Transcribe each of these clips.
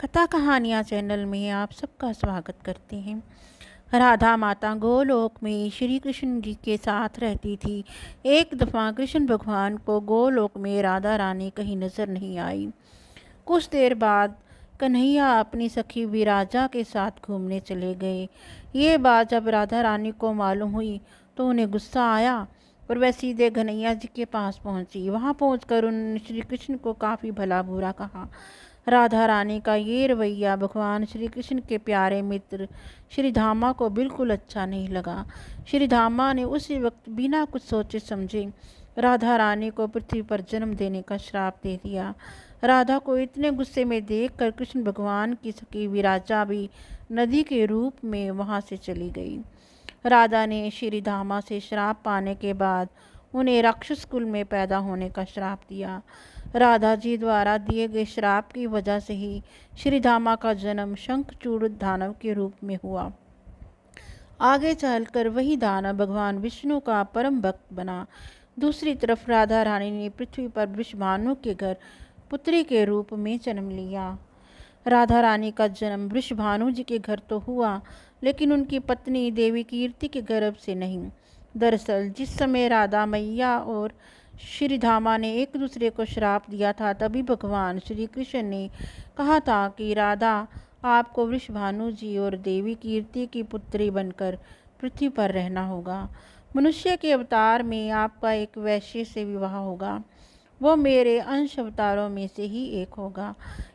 कथा कहानियाँ चैनल में आप सबका स्वागत करते हैं। राधा माता गोलोक में श्री कृष्ण जी के साथ रहती थी। एक दफ़ा कृष्ण भगवान को गोलोक में राधा रानी कहीं नज़र नहीं आई। कुछ देर बाद कन्हैया अपनी सखी विराजा के साथ घूमने चले गए। ये बात जब राधा रानी को मालूम हुई तो उन्हें गुस्सा आया और वह सीधे कन्हैया जी के पास पहुंची। वहां पहुंचकर उन्होंने श्री कृष्ण को काफ़ी भला बुरा कहा। राधा रानी का ये रवैया भगवान श्री कृष्ण के प्यारे मित्र श्री धामा को बिल्कुल अच्छा नहीं लगा। श्री धामा ने उसी वक्त बिना कुछ सोचे समझे राधा रानी को पृथ्वी पर जन्म देने का श्राप दे दिया। राधा को इतने गुस्से में देखकर कृष्ण भगवान की सखी विराजा भी नदी के रूप में वहां से चली गई। राधा ने श्री धामा से श्राप पाने के बाद उन्हें राक्षस कुल में पैदा होने का श्राप दिया। राधा जी द्वारा दिए गए श्राप की वजह से ही श्री धामा का जन्म शंखचूड़ दानव के रूप में हुआ। आगे चलकर वही दानव भगवान विष्णु का परम भक्त बना। दूसरी तरफ राधा रानी ने पृथ्वी पर वृषभानु के घर पुत्री के रूप में जन्म लिया। राधा रानी का जन्म वृषभानु जी के घर तो हुआ, लेकिन उनकी पत्नी देवी कीर्ति के गर्भ से नहीं। दरअसल जिस समय राधा मैया और श्री धामा ने एक दूसरे को श्राप दिया था, तभी भगवान श्री कृष्ण ने कहा था कि राधा, आपको वृषभानु जी और देवी कीर्ति की पुत्री बनकर पृथ्वी पर रहना होगा। मनुष्य के अवतार में आपका एक वैश्य से विवाह होगा। वो मेरे अंश अवतारों में से ही एक होगा।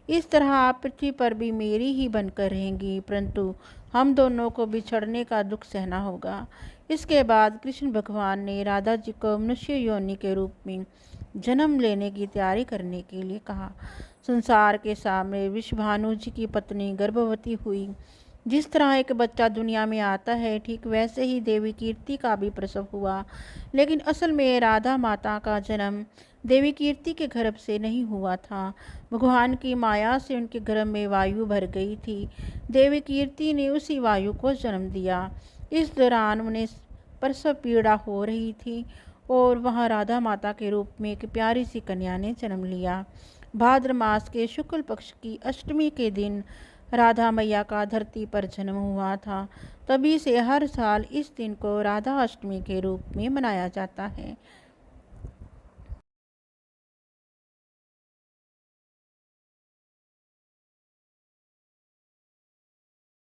इस तरह आप पृथ्वी पर भी मेरी ही बनकर रहेंगी, परंतु हम दोनों को बिछड़ने का दुख सहना होगा। इसके बाद कृष्ण भगवान ने राधा जी को मनुष्य योनि के रूप में जन्म लेने की तैयारी करने के लिए कहा। संसार के सामने वृषभानु जी की पत्नी गर्भवती हुई। जिस तरह एक बच्चा दुनिया में आता है, ठीक वैसे ही देवी कीर्ति का भी प्रसव हुआ। लेकिन असल में राधा माता का जन्म देवी कीर्ति के गर्भ से नहीं हुआ था। भगवान की माया से उनके गर्भ में वायु भर गई थी। देवी कीर्ति ने उसी वायु को जन्म दिया। इस दौरान उन्हें प्रसव पीड़ा हो रही थी और वहाँ राधा माता के रूप में एक प्यारी सी कन्या ने जन्म लिया। भाद्र मास के शुक्ल पक्ष की अष्टमी के दिन राधा मैया का धरती पर जन्म हुआ था। तभी से हर साल इस दिन को राधा अष्टमी के रूप में मनाया जाता है।